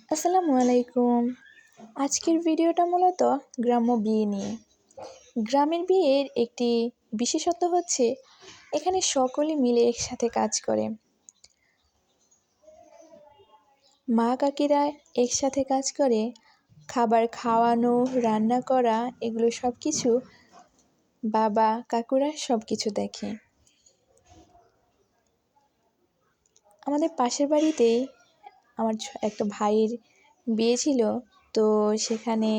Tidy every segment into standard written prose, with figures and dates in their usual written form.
আসসালামু আলাইকুম। আজকের ভিডিওটা মূলত গ্রাম্য বিয়ে নিয়ে। গ্রামের বিয়ের একটি বিশেষত্ব হচ্ছে এখানে সকলে মিলে একসাথে কাজ করে। মা কাকিরা একসাথে কাজ করে, খাবার খাওয়ানো, রান্না করা, এগুলো সব কিছু বাবা কাকুরা সব কিছু দেখে। আমাদের পাশের বাড়িতেই আমার একটা ভাইয়ের বিয়ে ছিল, তো সেখানে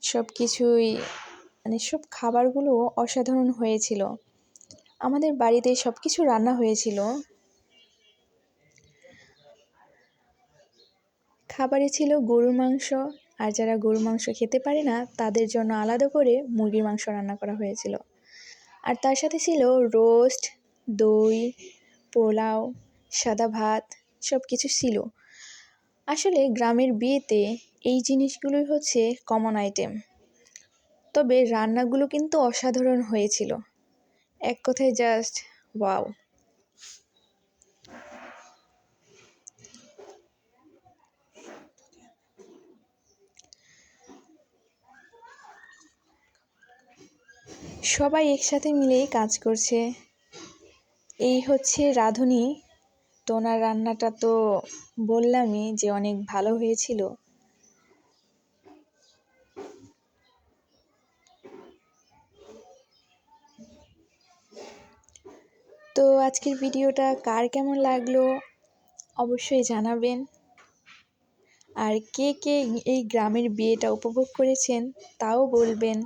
সব কিছুই সব খাবারগুলো অসাধারণ হয়েছিল। আমাদের বাড়িতে সব কিছু রান্না হয়েছিল। খাবারে ছিল গরুর মাংস, আর যারা গরুর মাংস খেতে পারে না তাদের জন্য আলাদা করে মুরগির মাংস রান্না করা হয়েছিল। আর তার সাথে ছিল রোস্ট, দই, পোলাও, সাদা ভাত, সব কিছু ছিল। আসলে গ্রামের বিয়েতে এই জিনিসগুলোই হচ্ছে কমন আইটেম, তবে রান্নাগুলো কিন্তু অসাধারণ হয়েছিল। এক কথায় জাস্ট ওয়াও। সবাই একসাথে মিলেই কাজ করছে। এই হচ্ছে রাঁধুনি। তো ওনার রান্নাটা তো বললামই যে অনেক ভালো হয়েছিল। তো আজকের ভিডিওটা কার কেমন লাগলো অবশ্যই জানাবেন। আর কে কে এই গ্রামের বিয়েটা উপভোগ করেছেন তাও বলবেন।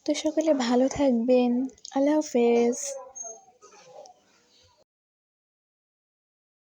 তো সকলে ভালো থাকবেন। আল্লাহ হাফেজ।